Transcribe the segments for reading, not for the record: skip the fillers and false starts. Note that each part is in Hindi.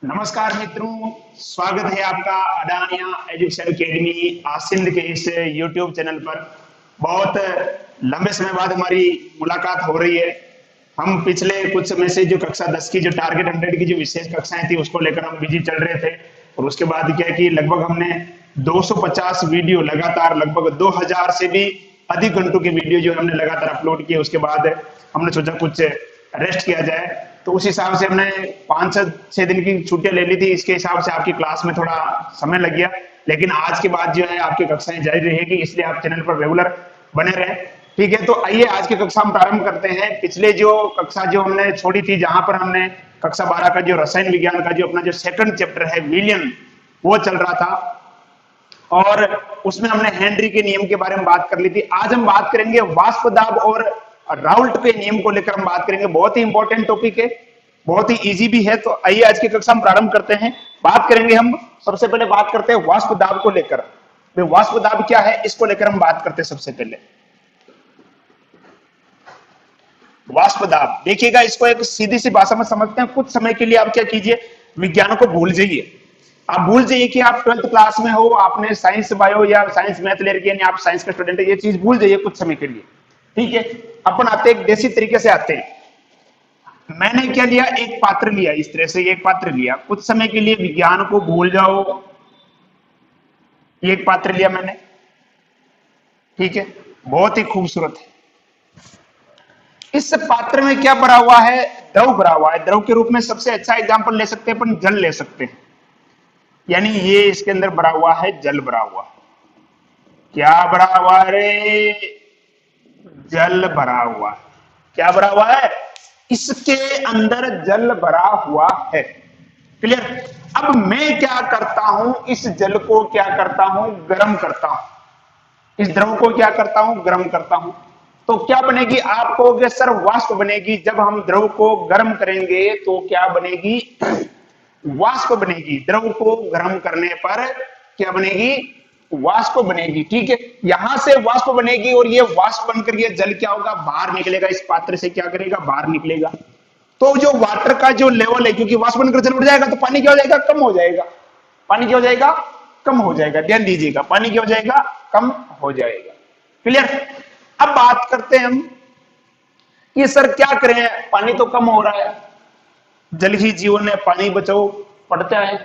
नमस्कार मित्रों, स्वागत है आपका अडानिया एजुकेशन अकेडमी आसिंद के इस YouTube चैनल पर। बहुत लंबे समय बाद हमारी मुलाकात हो रही है। हम पिछले कुछ समय से जो कक्षा 10 की जो टारगेट 100 की जो विशेष कक्षाएं थी उसको लेकर हम बिजी चल रहे थे, और उसके बाद क्या कि लगभग हमने 250 वीडियो लगातार, लगभग 2000 से भी अधिक घंटों की वीडियो जो हमने लगातार अपलोड किए। उसके बाद हमने सोचा कुछ रेस्ट किया जाए, तो उस हिसाब से हमने 5-6 दिन की छुट्टियां ले ली थी। इसके हिसाब से आपकी क्लास में थोड़ा समय लग गया, लेकिन आज के बाद जो है आपकी कक्षाएं जारी रहेगी, इसलिए आप चैनल पर रेगुलर बने रहें। ठीक है, तो आइए आज की कक्षा हम प्रारंभ करते हैं। पिछले जो कक्षा जो हमने छोड़ी थी, जहां पर हमने कक्षा 12 का जो रसायन विज्ञान का जो अपना जो सेकंड चैप्टर है विलियन, वो चल रहा था, और उसमें हमने हेनरी के नियम के बारे में बात कर ली थी। आज हम बात करेंगे वाष्प दाब और राउल्ट के नियम को लेकर हम बात करेंगे। बहुत ही इंपॉर्टेंट टॉपिक है, बहुत ही इजी भी है। तो आइए आज की कक्षा हम प्रारंभ करते हैं। बात करेंगे हम, सबसे पहले बात करते हैं वाष्प दाब को लेकर। वाष्प दाब क्या है, इसको लेकर हम बात करते हैं। सबसे पहले वाष्प दाब देखिएगा, इसको एक सीधी सी भाषा में समझते हैं। कुछ समय के लिए आप क्या कीजिए, विज्ञान को भूल जाइए। आप भूल जाइए कि आप 12th क्लास में हो, आपने साइंस बायो या साइंस मैथ ले रखी है, आप साइंस का स्टूडेंट है, ये चीज भूल जाइए कुछ समय के लिए। ठीक है, अपन आते एक देसी तरीके से आते हैं। मैंने क्या लिया, एक पात्र लिया, इस तरह से एक पात्र लिया। कुछ समय के लिए विज्ञान को भूल जाओ, एक पात्र लिया मैंने। ठीक है, बहुत ही खूबसूरत है। इस पात्र में क्या भरा हुआ है, द्रव भरा हुआ है। द्रव के रूप में सबसे अच्छा एग्जांपल ले सकते हैं अपन, जल ले सकते हैं। यानी ये इसके अंदर भरा हुआ है, जल भरा हुआ। क्या भरा हुआ रे, जल भरा हुआ। क्या भरा हुआ है, इसके अंदर जल भरा हुआ है। क्लियर। अब मैं क्या करता हूं, इस जल को क्या करता हूं, गर्म करता हूं। इस द्रव को क्या करता हूं, गर्म करता हूं। तो क्या बनेगी, आप कहोगे सर वाष्प बनेगी। जब हम द्रव को गर्म करेंगे तो क्या बनेगी, वाष्प बनेगी। द्रव को गर्म करने पर क्या बनेगी, वाष्प बनेगी। ठीक है, यहां से वाष्प बनेगी, और ये वाष्प बनकर ये जल क्या होगा, बाहर निकलेगा। इस पात्र से क्या करेगा, बाहर निकलेगा। तो जो वाटर का जो लेवल है, क्योंकि वाष्प बनकर जल उड़ जाएगा तो पानी क्या हो जाएगा, कम हो जाएगा। पानी क्या हो जाएगा, कम हो जाएगा। ध्यान दीजिएगा, पानी क्या हो जाएगा, कम हो जाएगा। क्लियर। अब बात करते हैं हम कि सर क्या करें, पानी तो कम हो रहा है, जल ही जीवन है, पानी बचाओ पड़ता है,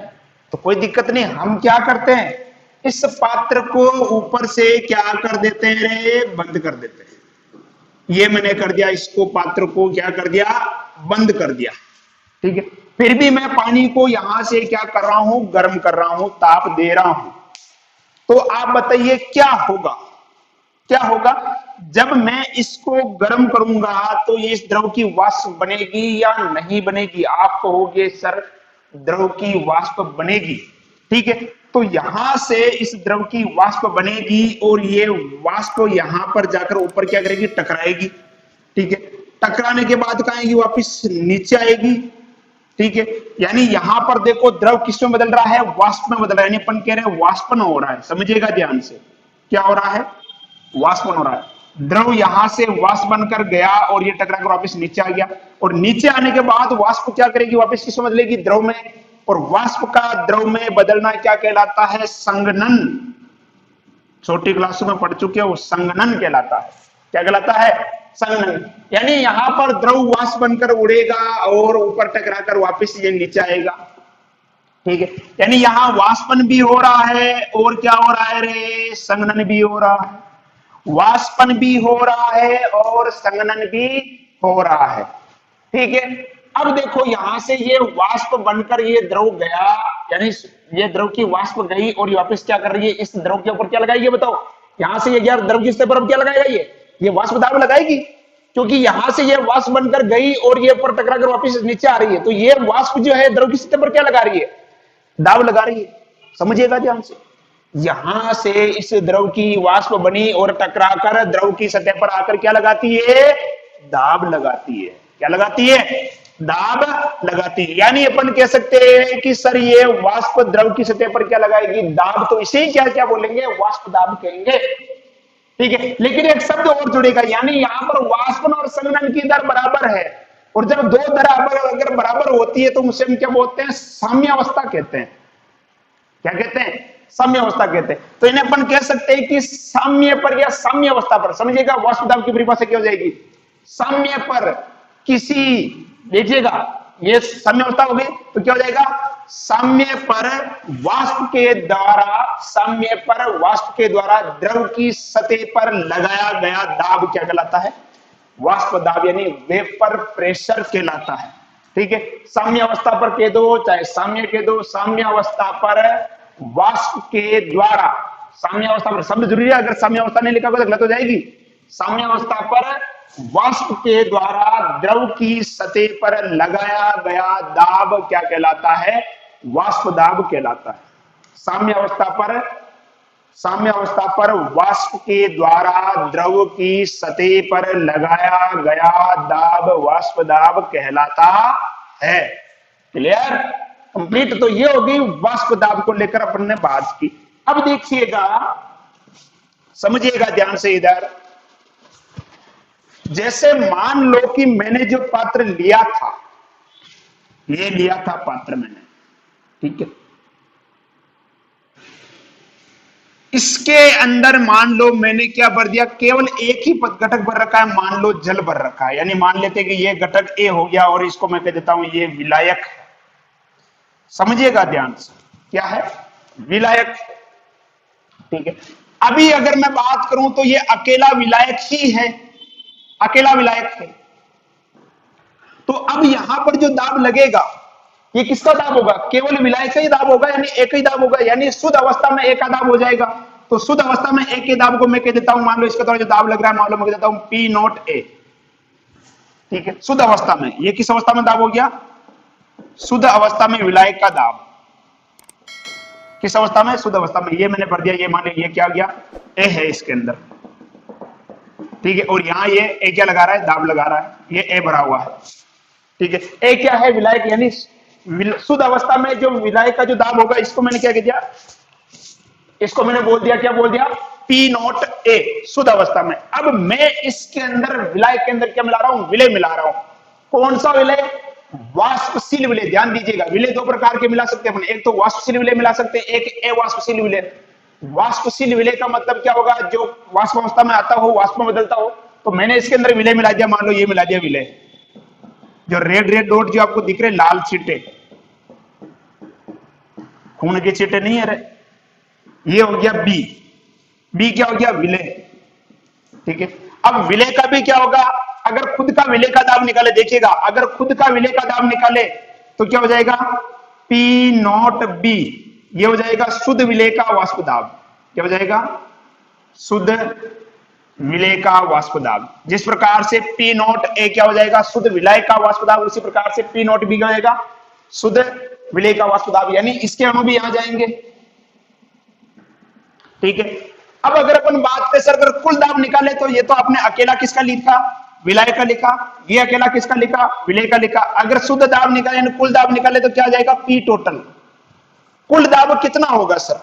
तो कोई दिक्कत नहीं। हम क्या करते हैं, इस पात्र को ऊपर से क्या कर देते हैं, बंद कर देते हैं। ये मैंने कर दिया, इसको पात्र को क्या कर दिया, बंद कर दिया। ठीक है, फिर भी मैं पानी को यहां से क्या कर रहा हूं, गर्म कर रहा हूं, ताप दे रहा हूं। तो आप बताइए क्या होगा, क्या होगा जब मैं इसको गर्म करूंगा, तो ये इस द्रव की वाष्प बनेगी या नहीं बनेगी। आप कहोगे सर द्रव की वाष्प बनेगी। ठीक है, तो यहां से इस द्रव की वाष्प बनेगी, और ये वाष्प यहां पर जाकर ऊपर क्या करेगी, टकराएगी। ठीक है, टकराने के बाद कहां आएगी, वापिस नीचे आएगी। ठीक है, यानी यहां पर देखो द्रव किस में बदल रहा है, वाष्प में बदल रहा है। यानी अपन कह रहे हैं वाष्पन हो रहा है। समझिएगा ध्यान से, क्या हो रहा है, वाष्पन हो रहा है। द्रव यहां से वाष्प बनकर गया, और ये टकराकर वापस नीचे आ गया, और नीचे आने के बाद वाष्प क्या करेगी, वापस किसमें बदलेगी, द्रव में। और वाष्प का द्रव में बदलना क्या कहलाता है, संघनन। छोटी क्लासों में पढ़ चुके हो, संघनन कहलाता है। क्या कहलाता है, संघनन। यानी यहां पर द्रव वाष्प बनकर उड़ेगा, और ऊपर टकराकर वापस ये नीचे आएगा। ठीक है, यानी यहां वाष्पन भी हो रहा है, और क्या हो रहा है रे, संघनन भी हो रहा है। वाष्पन भी हो रहा है और संघनन भी हो रहा है। ठीक है, अब देखो यहां से ये वाष्प बनकर ये द्रव गया, यानी ये द्रव की वाष्प गई, और वापस क्या कर रही है, इस द्रव के ऊपर क्या लगाएगी बताओ। यहां से ये गया द्रव की सतह पर क्या लगाएगा, ये वाष्प दाब लगाएगी, क्योंकि यहां से ये वाष्प बनकर गई, और ये ऊपर टकराकर वापस नीचे आ रही है। तो ये वाष्प जो है द्रव की सतह पर क्या लगा रही है, दाब लगा रही है। समझिएगा ध्यान से, यहां से इस द्रव की वाष्प बनी, और टकराकर द्रव की सतह पर आकर क्या लगाती है, दाब लगाती है। क्या लगाती है, दाब लगाती है। यानी अपन कह सकते हैं कि सर ये वाष्प द्रव की सतह पर क्या लगाएगी, दाब। तो इसे क्या क्या बोलेंगे, वाष्प दाब कहेंगे। ठीक है, लेकिन एक शब्द और जुड़ेगा, यानी यहां पर वाष्पन और संघनन की दर बराबर है, और जब दो बराबर अगर बराबर होती है तो उसे हम क्या बोलते हैं, साम्यावस्था कहते हैं। क्या कहते हैं, साम्यावस्था कहते हैं। तो इन्हें अपन कह सकते हैं कि साम्य पर या साम्यावस्था पर, समझिएगा वाष्प दाब की परिभाषा क्या हो जाएगी, साम्य पर किसी, देखिएगा ये साम्यावस्था हो गई तो क्या हो जाएगा, साम्य पर वाष्प के द्वारा, साम्य पर वाष्प के द्वारा द्रव की सतह पर लगाया गया दाब क्या कहलाता है, वाष्प दाब यानी वेपर प्रेशर कहलाता है। ठीक है, साम्य अवस्था पर कह दो चाहे साम्य कह दो, साम्य अवस्था पर वाष्प के द्वारा, साम्य अवस्था पर शब्द जरूरी है, अगर साम्य अवस्था नहीं लिखा होगा तो गलत हो जाएगी। साम्य अवस्था पर वाष्प के द्वारा द्रव की सतह पर लगाया गया दाब क्या कहलाता है, वाष्प दाब कहलाता है। साम्य अवस्था पर, साम्य अवस्था पर वाष्प के द्वारा द्रव की सतह पर लगाया गया दाब वाष्प दाब कहलाता है। Clear, complete. तो ये होगी वाष्प दाब को लेकर अपन ने बात की। अब देखिएगा, समझिएगा ध्यान से इधर, जैसे मान लो कि मैंने जो पात्र लिया था, ये लिया था पात्र मैंने, ठीक है, इसके अंदर मान लो मैंने क्या भर दिया, केवल एक ही घटक भर रखा है, मान लो जल भर रखा है, यानी मान लेते कि ये घटक ए हो गया और इसको मैं कह देता हूं ये विलायक है। समझिएगा ध्यान से, क्या है, विलायक। ठीक है, अभी अगर मैं बात करूं तो ये अकेला विलायक ही है, अकेला विलायक है। तो अब यहां पर जो दाब लगेगा ये किसका दाब होगा, केवल विलायक का ही दाब होगा, यानी एक ही दाब होगा, यानी शुद्ध अवस्था में एक का दाब हो जाएगा। तो शुद्ध अवस्था में एक के दाब को मैं कह देता हूं, मान लो इसका द्वारा जो दाब लग रहा है मान लो मैं कह देता हूं पी नॉट ए। ठीक है, शुद्ध अवस्था में, ये किस अवस्था में दाब हो गया, शुद्ध अवस्था में विलायक का दाब, किस अवस्था में, शुद्ध अवस्था में। ये मैंने भर दिया, ये मान लो ये क्या गया, ए है इसके अंदर। ठीक है, और यहां ये ए क्या लगा रहा है, दाब लगा रहा है, ये ए भरा हुआ है। ठीक है, ए क्या है, विलायक, यानी शुद्ध अवस्था में जो विलायक का जो दाब होगा इसको मैंने क्या कह दिया, इसको मैंने बोल दिया, क्या बोल दिया, पी नॉट ए, शुद्ध अवस्था में। अब मैं इसके अंदर विलायक के अंदर क्या मिला रहा हूं, विलय मिला रहा हूं। कौन सा विलय, वाष्पशील विलय। ध्यान दीजिएगा, विलय दो प्रकार के मिला सकते हैं, एक तो वाष्पशील विलय मिला सकते हैं, एक अवाष्पशील विलय। वाष्पशील विलय का मतलब क्या होगा, जो वाष्प अवस्था में आता हो, वाष्प में बदलता हो। तो मैंने इसके अंदर विलय मिला दिया, मान लो ये मिला दिया विलय, जो रेड रेड डॉट जो आपको दिख रहे लाल छींटे, खून के छींटे नहीं है रे, ये हो गया बी, बी क्या हो गया, विलय। ठीक है, अब विलय का भी क्या होगा, अगर खुद का विलय का दाब निकाले, देखिएगा अगर खुद का विलय का दाब निकाले तो क्या हो जाएगा, पी नॉट बी, ये हो जाएगा शुद्ध विलय का वाष्प दाब। क्या हो जाएगा, शुद्ध विलय का वाष्प दाब। जिस प्रकार से पी नॉट ए क्या हो जाएगा, शुद्ध विलय का वाष्प दाब, उसी प्रकार से पी नॉट बी क्या हो जाएगा, शुद्ध विलय का वाष्प दाब, यानी इसके अणु भी यहां जाएंगे। ठीक है, अब अगर अपन बात करें सर अगर कुल दाब निकाले तो ये तो आपने अकेला किसका लिखा, विलय का लिखा, ये अकेला किसका लिखा, विलय का लिखा। अगर शुद्ध दाब निकाले यानी कुल दाब निकाले तो क्या आ जाएगा, पी टोटल। कुल दाब कितना होगा सर,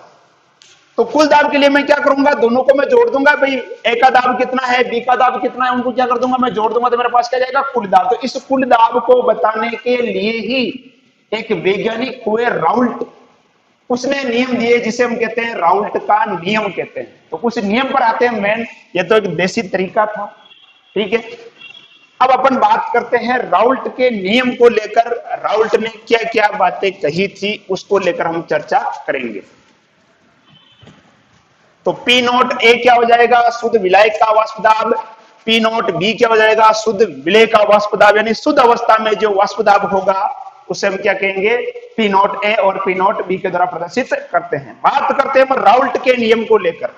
तो कुल दाब के लिए मैं क्या करूंगा, दोनों को मैं जोड़ दूंगा, भाई ए का दाब कितना है, बी का दाब कितना है, उनको क्या कर दूंगा, मैं जोड़ दूंगा, तो मेरे पास क्या जाएगा, कुल दाब। तो इस कुल दाब को बताने के लिए ही एक वैज्ञानिक हुए राउल्ट, उसने नियम दिए जिसे हम कहते हैं राउल्ट का नियम कहते हैं। तो उस नियम पर आते हैं मेन, ये तो एक देसी तरीका था। ठीक है, अब अपन बात करते हैं राउल्ट के नियम को लेकर, राउल्ट ने क्या क्या बातें कही थी उसको लेकर हम चर्चा करेंगे। तो पी नॉट ए क्या हो जाएगा, शुद्ध विलायक का वाष्प दाब, पी नॉट बी क्या हो जाएगा, शुद्ध विलय का वाष्प दाब, यानी शुद्ध अवस्था में जो वाष्प दाब होगा उसे हम क्या कहेंगे, पी नॉट ए और पी नॉट बी के द्वारा प्रदर्शित करते हैं। बात करते हैं राउल्ट के नियम को लेकर।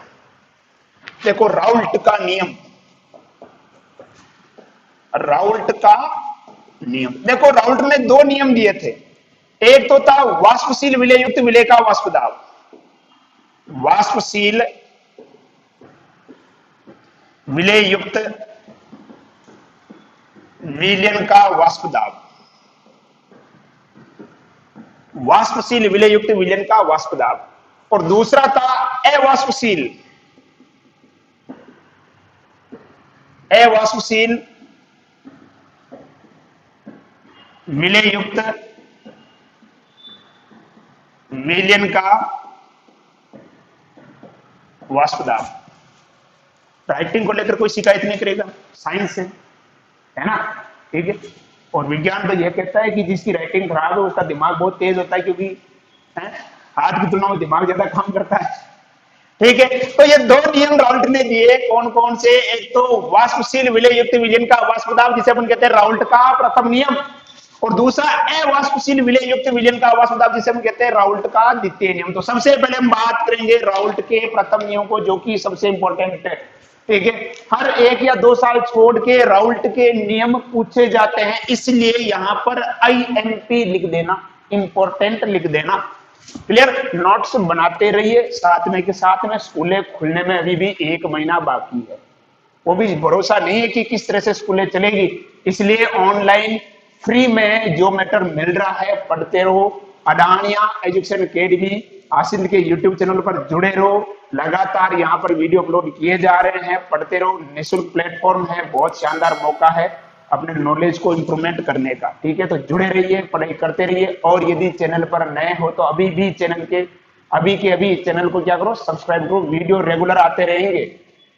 देखो राउल्ट का नियम, राउल्ट का नियम, देखो राउल्ट ने दो नियम दिए थे, एक तो था वाष्पशील विलय युक्त विलय का वाष्प दाब, वाष्पशील विलय युक्त विलयन का वाष्प दाब, वाष्पशील विलय युक्त विलयन का वाष्प दाब। और दूसरा था अवाष्पशील, अवाष्पशील विलय युक्त विलयन का वाष्प दाब। राइटिंग को लेकर कोई शिकायत नहीं करेगा, साइंस है ना, ठीक है। और विज्ञान तो यह कहता है कि जिसकी राइटिंग खराब है उसका दिमाग बहुत तेज होता है, क्योंकि हाथ की तुलना में दिमाग ज्यादा काम करता है, ठीक है। तो ये दो नियम राउल्ट ने दिए, कौन कौन से? एक तो वाष्पशील विलय युक्त विलयन का वाष्प दाब, जिसे अपन कहते हैं राउल्ट का प्रथम नियम, और दूसरा अवाष्पशील विलय युक्त विलयन का वाष्प दाब, जिसे हम कहते हैं राउल्ट का द्वितीय नियम। तो सबसे पहले हम बात करेंगे राउल्ट के प्रथम नियम को, जो कि सबसे इंपॉर्टेंट है, ठीक है। हर 1 या 2 साल छोड़ के राउल्ट के नियम पूछे जाते हैं, इसलिए यहां पर IMP लिख देना, इंपॉर्टेंट लिख देना। क्लियर? नोट्स बनाते रहिए साथ में के साथ में। स्कूलें खुलने में अभी भी 1 महीना बाकी है, वो भी भरोसा नहीं है कि किस तरह से स्कूलें चलेगी, इसलिए ऑनलाइन फ्री में जो मैटर मिल रहा है पढ़ते रहो। अडानिया एजुकेशन अकेडमी आसिंद के यूट्यूब चैनल पर जुड़े रहो, लगातार यहाँ पर वीडियो अपलोड किए जा रहे हैं, पढ़ते रहो। निःशुल्क प्लेटफॉर्म है, बहुत शानदार मौका है अपने नॉलेज को इंप्रूवमेंट करने का, ठीक है। तो जुड़े रहिए, पढ़ाई करते रहिए, और यदि चैनल पर नए हो तो अभी के चैनल को क्या करो, सब्सक्राइब करो। वीडियो रेगुलर आते रहेंगे,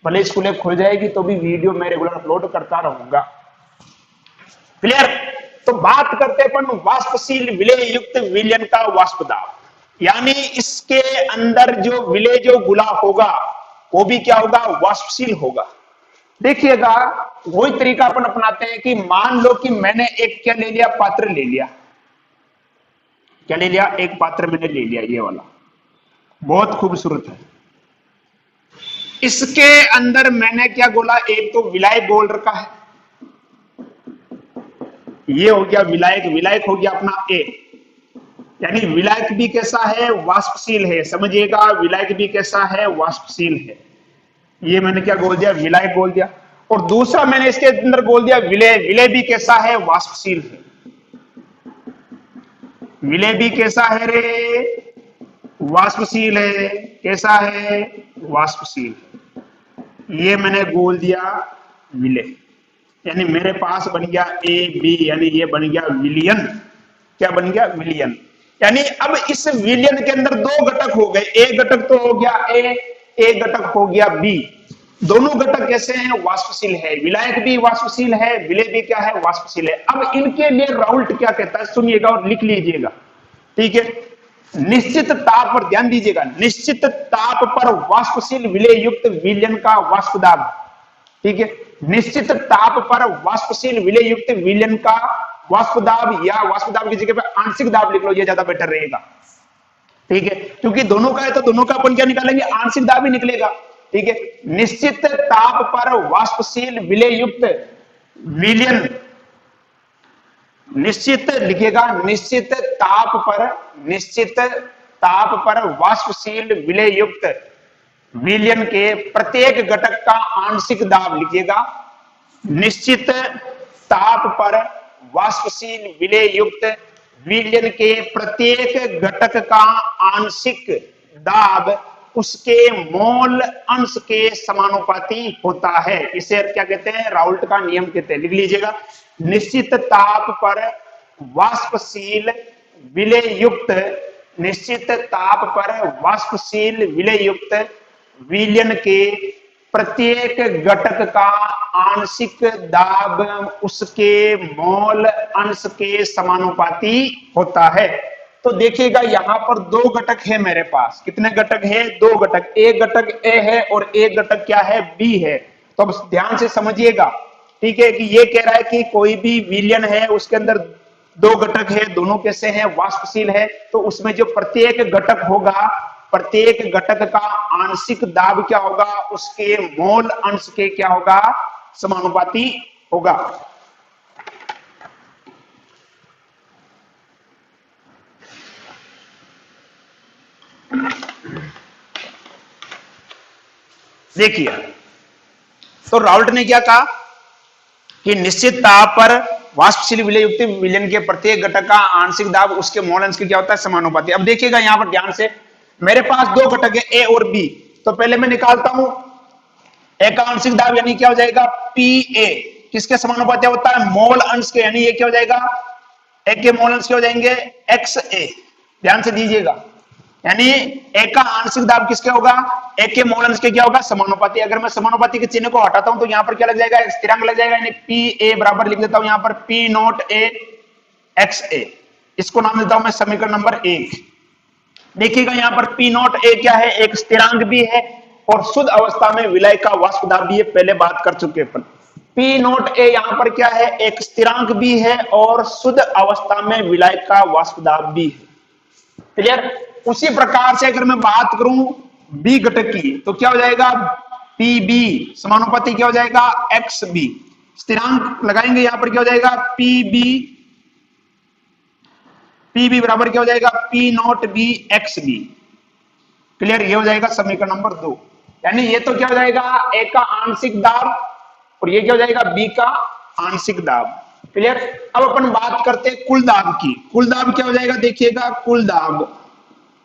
भले स्कूलें खुल जाएगी तो भी वीडियो मैं रेगुलर अपलोड करता रहूंगा। क्लियर? तो बात करते हैं अपन वाष्पशील विलय युक्त विलयन का वाष्प दाब, यानी इसके अंदर जो विलय जो गुलाब होगा वो भी क्या होगा, वाष्पशील होगा। देखिएगा, वही तरीका अपन अपनाते हैं कि मान लो कि मैंने एक क्या ले लिया, पात्र ले लिया। क्या ले लिया? एक पात्र मैंने ले लिया, ये वाला बहुत खूबसूरत है। इसके अंदर मैंने क्या बोला, एक तो विलायक बोल रखा है, ये हो गया विलायक। विलायक हो गया अपना A, यानी विलायक भी कैसा है, वाष्पशील है। समझिएगा, विलायक भी कैसा है, वाष्पशील है। ये मैंने क्या बोल दिया, विलायक बोल दिया। और दूसरा मैंने इसके अंदर बोल दिया विलय। विलय भी कैसा है, वाष्पशील है। विलय भी कैसा है रे, वाष्पशील है। कैसा है, वाष्पशील। ये मैंने बोल दिया विलय, यानी मेरे पास बन गया AB, यानी ये बन गया विलयन। क्या बन गया, विलयन। यानी अब इस विलयन के अंदर 2 घटक हो गए, एक घटक तो हो गया A, एक घटक हो गया B। दोनों घटक कैसे हैं, वाष्पशील है। विलायक भी वाष्पशील है, विलय भी क्या है, वाष्पशील है। अब इनके लिए राउल्ट क्या कहता है, सुनिएगा और लिख लीजिएगा, ठीक है। निश्चित ताप पर ध्यान दीजिएगा, निश्चित ताप पर वाष्पशील विलय युक्त विलयन का वाष्प दाब, ठीक है। निश्चित ताप पर वाष्पशील विलय युक्त विलयन का वाष्प दाब, या वाष्प दाब की जगह पे आंशिक दाब लिख लो, ये ज्यादा बेटर रहेगा, ठीक है। क्योंकि दोनों का है तो दोनों का अपन क्या निकालेंगे, आंशिक दाब ही निकलेगा, ठीक है। निश्चित ताप पर वाष्पशील विलय युक्त विलयन, निश्चित लिखिएगा, निश्चित ताप पर वाष्पशील विलय युक्त विलयन के प्रत्येक घटक का आंशिक दाब लिखिएगा। निश्चित ताप पर वाष्पशील विलय युक्त विलयन के प्रत्येक घटक का आंशिक दाब उसके मोल अंश के समानुपाती होता है। इसे क्या कहते हैं, राउल्ट का नियम कहते हैं। लिख लीजिएगा, निश्चित ताप पर वाष्पशील विलय युक्त, निश्चित ताप पर वाष्पशील विलय युक्त विलयन के प्रत्येक घटक का आंशिक दाब उसके मोल अंश के समानुपाती होता है। तो देखिएगा, यहां पर 2 घटक है मेरे पास। कितने घटक है, 2 घटक। एक घटक A है और एक घटक क्या है, B है। तो अब ध्यान से समझिएगा, ठीक है, कि ये कह रहा है कि कोई भी विलयन है उसके अंदर 2 घटक है, दोनों कैसे हैं, वाष्पशील है। तो उसमें जो प्रत्येक घटक होगा, प्रत्येक घटक का आंशिक दाब क्या होगा, उसके मोल अंश के क्या होगा, समानुपाती होगा। देखिए, तो राउल्ट ने क्या कहा कि निश्चित ताप पर वाष्पशील विलय युक्त विलयन के प्रत्येक घटक का आंशिक दाब उसके मोल अंश के क्या होता है, समानुपाती। अब देखिएगा यहां पर ध्यान से, मेरे पास 2 घटक है A और B। तो पहले मैं निकालता हूं A का आंशिक दाब, यानी क्या हो जाएगा, PA। किसके समानुपाती होता है, मोल अंश के, यानी ये क्या हो जाएगा, ए के मोल अंश क्या हो जाएंगे एक्स ए, ध्यान से दीजिएगा, यानी ए का आंशिक दाब किसके होगा, ए के मोल अंश के क्या होगा समानुपाती। अगर मैं समानुपाती के चिन्ह को हटाता हूं तो यहां पर क्या लग जाएगा स्थिरांक लग जाएगा, यानी पी ए बराबर लिख देता हूं यहां पर पी नॉट ए एक्स ए, इसको नाम देता हूं मैं समीकरण नंबर 1। देखिएगा यहां पर पी नॉट ए क्या है, एक स्थिरांक भी है और शुद्ध अवस्था में विलय का वाष्प दाब भी है, पहले बात कर चुके अपन। पी नॉट ए यहां पर क्या है, एक स्थिरांक भी है और शुद्ध अवस्था में विलय का वाष्प दाब भी है। क्लियर। उसी प्रकार से अगर मैं बात करूं बी घटक की तो क्या हो जाएगा पी बी समानुपाती क्या हो जाएगा एक्स बी, स्थिरांक लगाएंगे यहां पर क्या हो जाएगा पी बी बराबर क्या हो जाएगा P naught B X B. Clear, ये हो जाएगा समीकरण नंबर 2। यानी ये तो क्या हो जाएगा ए का आंशिक दाब और ये क्या हो जाएगा बी का आंशिक दाब। क्लियर। अब अपन बात करते हैं कुल दाब की। कुल दाब क्या हो जाएगा देखिएगा, कुल दाब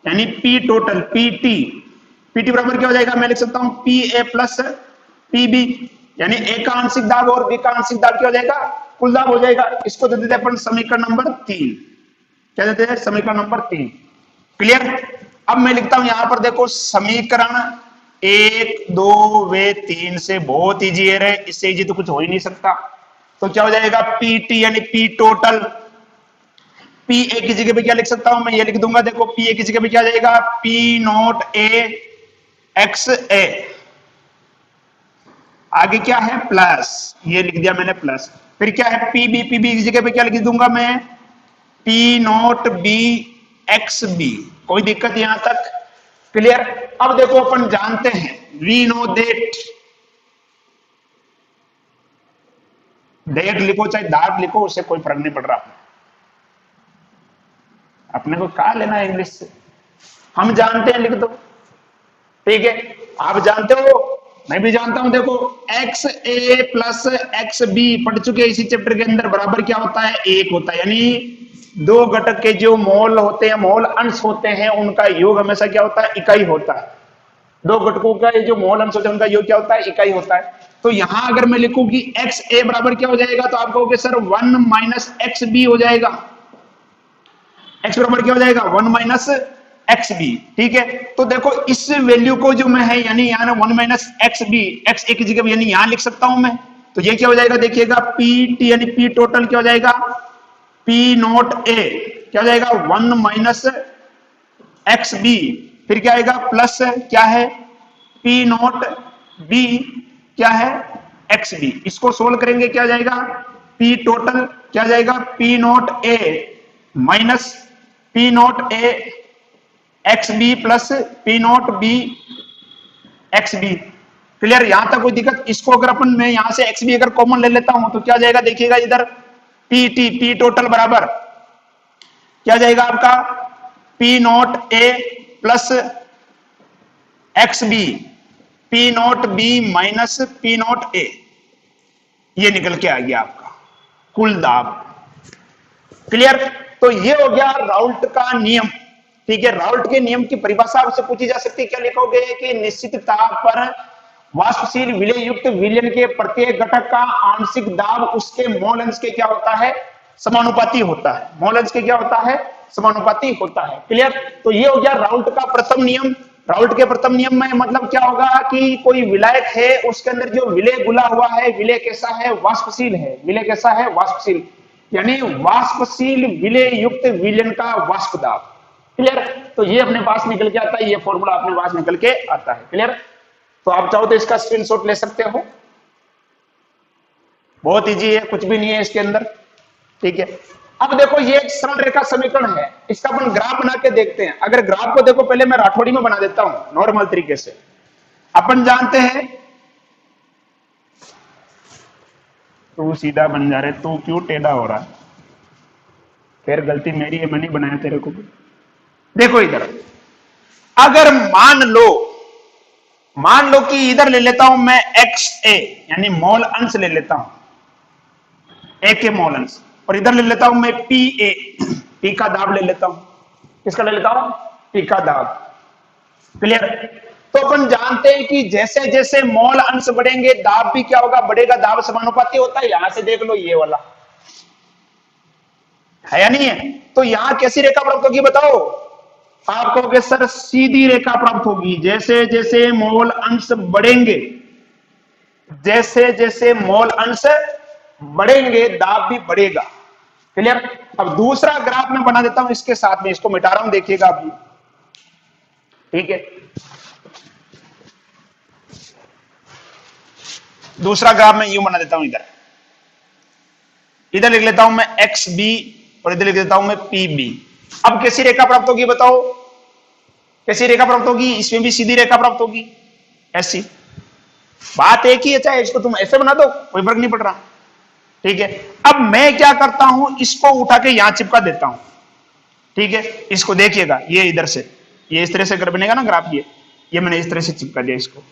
यानी पी टोटल पीटी, पीटी बराबर क्या हो जाएगा मैं लिख सकता हूं P A plus P B, यानी ए का आंशिक दाब और बी का आंशिक दाब क्या हो जाएगा कुल दाब हो जाएगा। इसको दे देते हैं अपन समीकरण नंबर 3, क्या देते हैं समीकरण नंबर 3। क्लियर। अब मैं लिखता हूं यहां पर देखो समीकरण 1 2 व 3 से बहुत इजी है रे, इससे इजी तो कुछ हो ही नहीं सकता। तो क्या हो जाएगा पीटी यानी पी टोटल, पी ए की जगह पे क्या लिख सकता हूं मैं ये लिख दूंगा, देखो पी ए की जगह पे क्या जाएगा पी नॉट ए एक्स ए, आगे क्या है प्लस, ये लिख दिया मैंने प्लस, फिर क्या है पी बी की जगह पे क्या लिख दूंगा मैं P naught B X B, कोई दिक्कत यहां तक। क्लियर। अब देखो अपन जानते हैं वी नो दैट, लिखो चाहे दाब लिखो उससे कोई फर्क नहीं पड़ रहा, अपने को क्या लेना है इंग्लिश से, हम जानते हैं लिख दो। ठीक है, आप जानते हो मैं भी जानता हूं, देखो एक्स ए प्लस एक्स बी पढ़ चुके हैं इसी चैप्टर के अंदर, बराबर क्या होता है 1 होता है, यानी दो घटक के जो मोल होते हैं मोल अंश होते हैं उनका योग हमेशा क्या होता है इकाई होता है। दो घटकों का जो मोल अंश होता है उनका योग क्या होता है इकाई होता है। तो यहां अगर मैं लिखूं कि एक्स ए बराबर क्या हो जाएगा तो आप कहोगे सर 1 माइनस एक्स बी हो जाएगा, एक्स बराबर क्या हो जाएगा 1 माइनस एक्स बी। ठीक है, तो देखो इस वैल्यू को जो मैं है यानी यहाँ 1 माइनस एक्स बी, एक्स ए की जगह यानी यहां लिख सकता हूं मैं, तो ये क्या हो जाएगा देखिएगा पी टी यानी पी टोटल क्या हो जाएगा पी नॉट ए क्या हो जाएगा 1 माइनस एक्स बी, फिर क्या आएगा प्लस क्या है पी नॉट बी क्या है एक्स बी। इसको सोल्व करेंगे क्या जाएगा पी टोटल क्या जाएगा P naught A minus P naught A X B plus P naught B X B. Clear, यहां तक कोई दिक्कत। इसको अगर अपन मैं यहां से एक्स बी अगर कॉमन ले लेता हूं तो क्या जाएगा देखिएगा इधर पी टी पी टोटल बराबर क्या जाएगा आपका P naught A plus X B P naught B minus P naught A, ये निकल के आ गया आपका कुल दाब। क्लियर, तो ये हो गया राउल्ट का नियम। ठीक है, राउल्ट के नियम की परिभाषा आपसे पूछी जा सकती है, क्या लिखोगे कि निश्चित ताप पर वाष्पशील विलय युक्त विलयन के प्रत्येक घटक का आंशिक दाब उसके मोल अंश के क्या होता है समानुपाती होता है, मोल अंश के क्या होता है समानुपाती होता है। क्लियर, तो ये हो गया राउल्ट का प्रथम नियम। राउल्ट के प्रथम नियम में मतलब क्या होगा कि कोई विलायक है उसके अंदर जो विलय घुला हुआ है विलय कैसा है वाष्पशील है, विलय कैसा है वाष्पशील, यानी वाष्पशील विलय युक्त विलयन का वाष्प दाब। क्लियर, तो ये अपने पास निकल के आता है, ये फॉर्मूला अपने पास निकल के आता है। क्लियर, तो आप चाहो तो इसका स्क्रीनशॉट ले सकते हो, बहुत इजी है, कुछ भी नहीं है इसके अंदर। ठीक है, अब देखो ये एक सरल रेखा समीकरण है, इसका अपन ग्राफ बना के देखते हैं। अगर ग्राफ को देखो पहले मैं राठौड़ी में बना देता हूं नॉर्मल तरीके से। अपन जानते हैं तू सीधा बन जा रहे, तू क्यों टेढ़ा हो रहा है, फिर गलती मेरी है, मैं नहीं बनाया तेरे को। देखो इधर अगर मान लो कि इधर ले लेता हूं मैं एक्स ए यानी मोल अंश ले लेता हूं ए के मोल अंश, और इधर ले लेता हूं मैं पी ए पी का दाब ले लेता हूं, किसका ले लेता हूं पी का दाब। क्लियर, तो अपन जानते हैं कि जैसे जैसे मोल अंश बढ़ेंगे दाब भी क्या होगा बढ़ेगा, दाब समानुपाती होता है। यहां से देख लो ये वाला है या नहीं है? तो यहां कैसी रेखा प्राप्त होगी बताओ? आप कहोगे सर सीधी रेखा प्राप्त होगी। जैसे जैसे मोल अंश बढ़ेंगे, जैसे जैसे मोल अंश बढ़ेंगे दाब भी बढ़ेगा। क्लियर? अब दूसरा ग्राफ मैं बना देता हूं इसके साथ में, इसको मिटा रहा हूं, देखिएगा अभी। ठीक है, दूसरा ग्राफ मैं यूं बना देता हूं, इधर इधर लिख लेता हूं मैं एक्स बी और इधर लिख देता हूं मैं पी बी। अब कैसी रेखा प्राप्त होगी बताओ? कैसी रेखा प्राप्त होगी? इसमें भी सीधी रेखा प्राप्त होगी, ऐसी। बात एक ही है, चाहे इसको तुम ऐसे बना दो, कोई फर्क नहीं पड़ रहा। ठीक है, अब मैं क्या करता हूं, इसको उठा के यहां चिपका देता हूं। ठीक है, इसको देखिएगा, ये इधर से, ये इस तरह से अगर बनेगा ना ग्राफ, ये मैंने इस तरह से चिपका दिया इसको।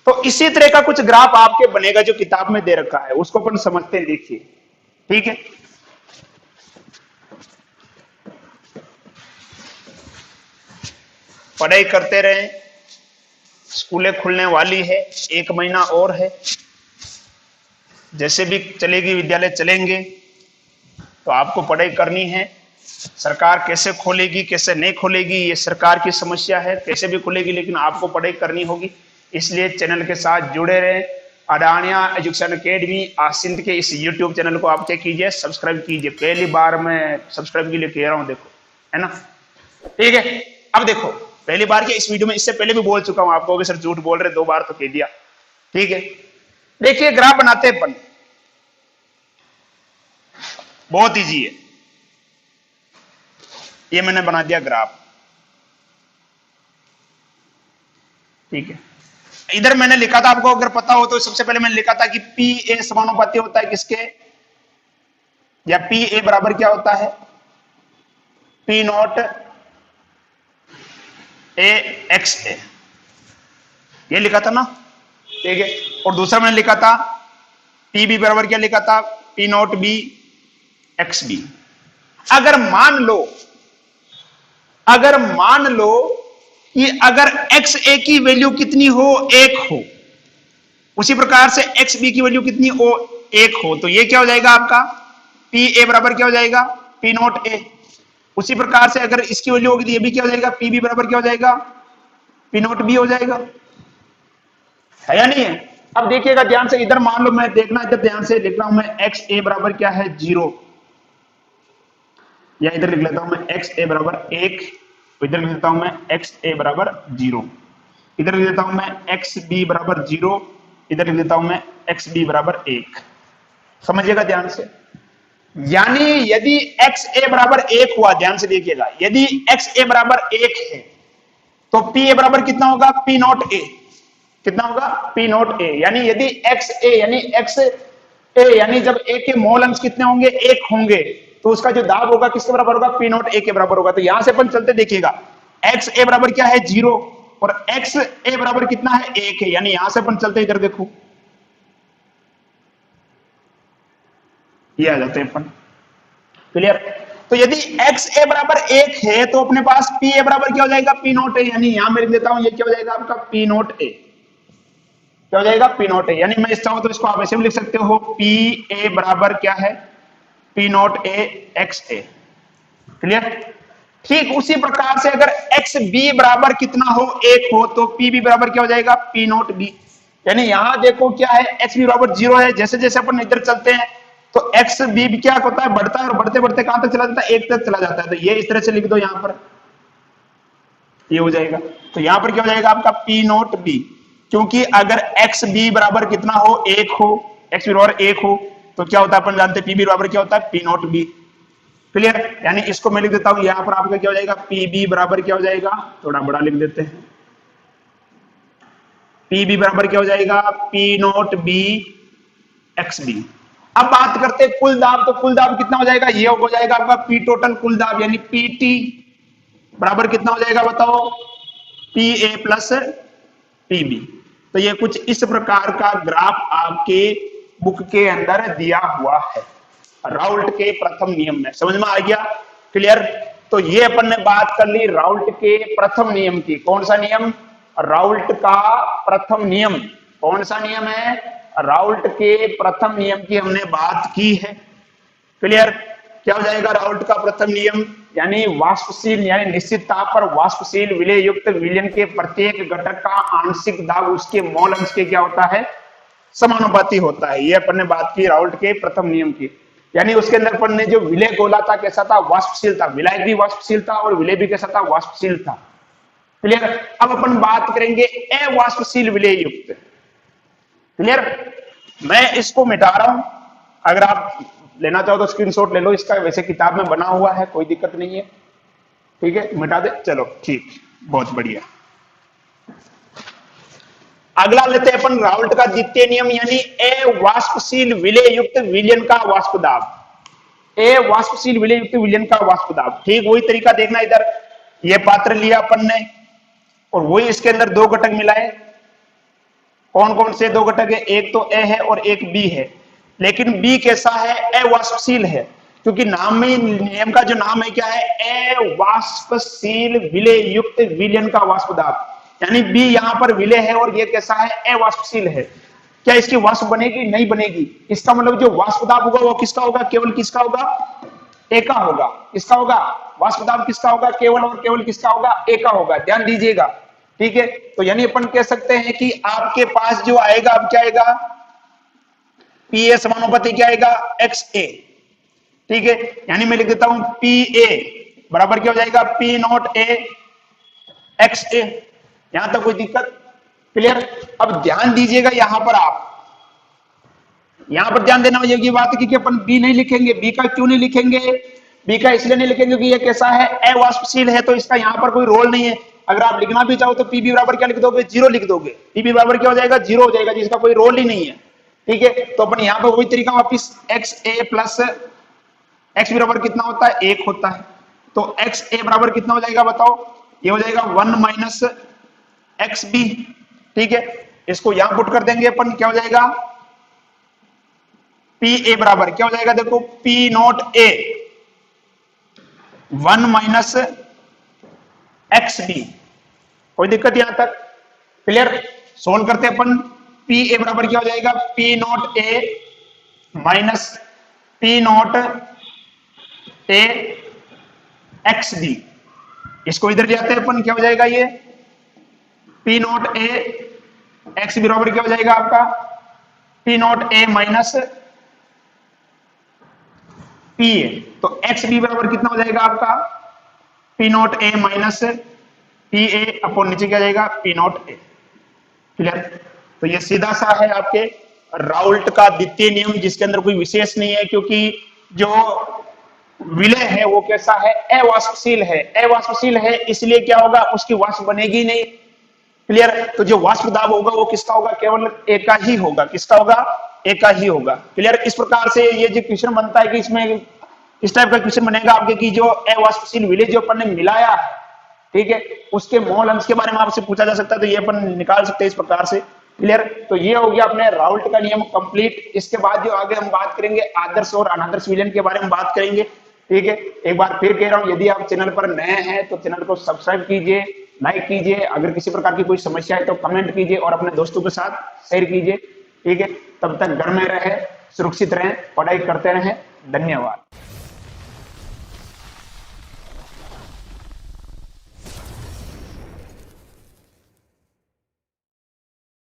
तो इसी तरह का कुछ ग्राफ आपके बनेगा जो किताब में दे रखा है, उसको अपन समझते हैं, देखिए। ठीक है, पढ़ाई करते रहें, स्कूलें खुलने वाली है, 1 महीना और है। जैसे भी चलेगी, विद्यालय चलेंगे, तो आपको पढ़ाई करनी है। सरकार कैसे खोलेगी कैसे नहीं खोलेगी ये सरकार की समस्या है, कैसे भी खुलेगी, लेकिन आपको पढ़ाई करनी होगी। इसलिए चैनल के साथ जुड़े रहें। अडानिया एजुकेशन अकेडमी आसिंद के इस यूट्यूब चैनल को आप क्या कीजिए, सब्सक्राइब कीजिए। पहली बार मैं सब्सक्राइब के लिए कह रहा हूं, देखो, है ना? ठीक है, अब देखो, पहली बार के इस वीडियो में, इससे पहले भी बोल चुका हूं आपको, सर झूठ बोल रहे, 2 बार तो कह दिया। ठीक है, देखिए ग्राफ बनाते हैं अपन, बहुत इजी है। ये मैंने बना दिया ग्राफ। ठीक है, इधर मैंने लिखा था, आपको अगर पता हो तो, सबसे पहले मैंने लिखा था कि पी ए समानुपाती होता है किसके, या पी ए बराबर क्या होता है, पी नॉट ए एक्स ए, ये लिखा था ना? ठीक है, और दूसरा मैंने लिखा था पी बी बराबर क्या लिखा था, P naught B X B. अगर मान लो कि अगर एक्स ए की वैल्यू कितनी हो, 1 हो, उसी प्रकार से एक्स बी की वैल्यू कितनी हो, 1 हो, तो ये क्या हो जाएगा आपका, पी ए बराबर क्या हो जाएगा, पी नॉट ए। उसी प्रकार से अगर इसकी वैल्यू होगी तो ये भी क्या हो जाएगा, पी बी बराबर क्या हो जाएगा, पी नॉट बी हो जाएगा। है या नहीं है? अब देखिएगा ध्यान से, इधर मान लो, मैं देखना इधर ध्यान से लिख रहा हूं मैं, एक्स ए बराबर क्या है, 0, या इधर लिख लेता हूं मैं एक्स ए बराबर 1, इधर लिख लेता हूं मैं एक्स ए बराबर 0, इधर लिख लेता हूं मैं एक्स बी बराबर 0, इधर लिख लेता हूं मैं एक्स बी बराबर 1। समझिएगा ध्यान से, यानी यदि एक्स ए बराबर 1 हुआ, ध्यान से देखिएगा, यदि एक्स ए बराबर 1 है तो पी ए बराबर कितना होगा, पी नॉट ए, कितना होगा, पी नॉट ए। यानी यदि एक्स ए यानी जब ए के मोल अंश कितने होंगे, 1 होंगे, तो उसका जो दाब होगा किसके बराबर होगा, पी नॉट ए के बराबर होगा। तो यहां से अपन चलते देखिएगा, एक्स ए बराबर क्या है, 0, और एक्स ए बराबर कितना है, 1 है। यानी यहां से अपन चलते, इधर देखो, ये आ जाते हैं अपन। क्लियर? तो यदि एक्स ए बराबर 1 है तो अपने पास पी ए बराबर क्या हो जाएगा, पी नॉट ए। यानी यहां मैं लिख देता हूं, ये क्या हो जाएगा आपका, पी नॉट ए, क्या हो जाएगा, पी नॉट ए। यानी मैं इस चाहूं तो इसको आप ऐसे भी लिख सकते हो, पी ए बराबर क्या है, P naught A x A. Clear? ठीक उसी प्रकार से अगर एक्स बी बराबर कितना हो, 1 हो, तो पी बी बराबर क्या हो जाएगा, पी नॉट बी। यानी यहां देखो क्या है, एक्स बी बराबर 0 है, जैसे जैसे अपन इधर चलते हैं तो एक्स बी क्या होता है, बढ़ता है, और बढ़ते बढ़ते कहां तक चला जाता है, 1 तक चला जाता है। तो ये इस तरह से लिख दो यहां पर, ये हो जाएगा। तो यहां पर क्या हो जाएगा आपका, पी नॉट बी, क्योंकि अगर एक्स बी बराबर कितना हो, 1 हो, एक्स बी बराबर 1 हो, तो क्या होता है अपन जानते हैं, पी बी बराबर क्या होता है, पी नॉट बी। क्लियर? यानी इसको मैं लिख देता हूं, यहां पर आपका क्या हो जाएगा, पी बी बराबर क्या हो जाएगा, थोड़ा बड़ा लिख देते हैं, पी बी बराबर क्या हो जाएगा, P naught B X B. अब बात करते हैं कुल दाब, तो कुल दाब कितना हो जाएगा, ये हो जाएगा आपका पी टोटल कुल दाब, यानी पी टी बराबर कितना हो जाएगा बताओ, P A plus P B. तो ये कुछ इस प्रकार का ग्राफ आपके बुक के अंदर दिया हुआ है, राउल्ट के प्रथम नियम में। समझ में आ गया? क्लियर? तो ये अपन ने बात कर ली राउल्ट के प्रथम नियम की। कौन सा नियम? राउल्ट का प्रथम नियम। कौन सा नियम है? राउल्ट के प्रथम नियम की हमने बात की है। क्लियर? क्या हो जाएगा राउल्ट का प्रथम नियम, यानी वाष्पशील यानी निश्चित ताप पर वाष्पशील विलय युक्त विलयन के प्रत्येक घटक का आंशिक दाब उसके मोल अंश के क्या होता है, समानुपाती होता है। ये अपन ने बात की राउल्ट के प्रथम नियम की, यानी उसके अंदर अपन ने जो विलय गोला था कैसा था, वाष्पशील था, विलायक भी वाष्पशील था और विलय भी कैसा था, वाष्पशील था। क्लियर। अब अपन बात करेंगे अवाष्पशील विलय युक्त। क्लियर। मैं इसको मिटा रहा हूं, अगर आप लेना चाहो तो स्क्रीनशॉट ले लो इसका, वैसे किताब में बना हुआ है, कोई दिक्कत नहीं है। ठीक है, मिटा दे, चलो ठीक, बहुत बढ़िया। अगला लेते हैं अपन राउल्ट का द्वितीय नियम, यानी अवाष्पशील विलय युक्त विलयन का वाष्प दाब। अवाष्पशील विलय युक्त विलयन का वाष्प दाब, ठीक वही तरीका देखना। इधर ये पात्र लिया अपन ने और वही इसके अंदर दो घटक मिलाए। कौन कौन से दो घटक है, एक तो ए है और एक बी है, लेकिन बी कैसा है, अवाष्पशील है, क्योंकि नाम में, नियम का जो नाम है क्या है, अवाष्पशील विलय युक्त विलयन का वाष्प दाब, यानी बी यहां पर विलय है और ये कैसा है, अवाष्पशील है। क्या इसकी वाष्प बनेगी, नहीं बनेगी। इसका मतलब जो वाष्प दाब होगा वो किसका होगा, केवल किसका होगा, ए का होगा। किसका होगा, वाष्प दाब किसका होगा, केवल और केवल किसका होगा, ए का होगा, ध्यान दीजिएगा। ठीक है, तो यानी अपन कह सकते हैं कि आपके पास जो आएगा, अब क्या आएगा, पी ए समानुपाती क्या आएगा, एक्स ए। ठीक है, यानी मैं लिख देता हूं पी ए बराबर क्या हो जाएगा, पी नॉट ए एक्स ए। यहां तक कोई दिक्कत, क्लियर। अब ध्यान दीजिएगा यहां पर, आप यहां पर ध्यान देना होगी बात की अपन बी नहीं लिखेंगे। बी का क्यों नहीं लिखेंगे, बी का इसलिए नहीं लिखेंगे कि ये कैसा है, अवाष्पशील है, तो इसका यहां पर कोई रोल नहीं है। अगर आप लिखना भी चाहो तो पीबी बराबर क्या लिख दोगे, जीरो लिख दोगे। पीबी बराबर क्या हो जाएगा, जीरो हो जाएगा, जिसका कोई रोल ही नहीं है। ठीक है, तो अपन यहां पर वही तरीका वापिस, एक्स ए प्लस एक्स बराबर कितना होता है, एक होता है, तो एक्स ए बराबर कितना हो जाएगा बताओ, ये हो जाएगा 1 माइनस एक्स बी। ठीक है, इसको यहां पुट कर देंगे अपन, क्या हो जाएगा, पी ए बराबर क्या हो जाएगा, देखो P naught A 1 minus X B. कोई दिक्कत यहां तक, क्लियर। सोल्व करते अपन, पी ए बराबर क्या हो जाएगा, P naught A minus P naught A X B. इसको इधर ले आते हैं अपन, क्या हो जाएगा ये, P naught A X B बराबर क्या हो जाएगा आपका, P naught A minus P A. तो एक्स बी बराबर कितना हो जाएगा आपका, P naught A minus P A upon नीचे क्या जाएगा, पी नॉट ए। क्लियर। तो ये सीधा सा है आपके राउल्ट का द्वितीय नियम, जिसके अंदर कोई विशेष नहीं है, क्योंकि जो विलय है वो कैसा है, अवाष्पशील है। अवाष्पशील है इसलिए क्या होगा, उसकी वाष्प बनेगी नहीं। क्लियर। तो जो वाष्प दाब होगा वो किसका होगा, केवल एक का ही होगा। किसका होगा, एक का ही होगा। क्लियर। इस प्रकार से ये जो क्वेश्चन बनता है कि इसमें इस टाइप का क्वेश्चन बनेगा आपके कि जो अवाष्पशील विलय जो अपन ने मिलाया है, ठीक है, उसके मोल अंश के बारे में आपसे पूछा जा सकता है, तो ये अपन निकाल सकते हैं इस प्रकार से। क्लियर। तो ये हो गया अपने राउल्ट का नियम कंप्लीट। इसके बाद जो आगे हम बात करेंगे आदर्श और अनादर्श विलयन के बारे में बात करेंगे। ठीक है, एक बार फिर कह रहा हूं, यदि आप चैनल पर नए हैं तो चैनल को सब्सक्राइब कीजिए, लाइक कीजिए, अगर किसी प्रकार की कोई समस्या है तो कमेंट कीजिए और अपने दोस्तों के साथ शेयर कीजिए। ठीक है, तब तक घर में रहे, सुरक्षित रहें, पढ़ाई करते रहें। धन्यवाद।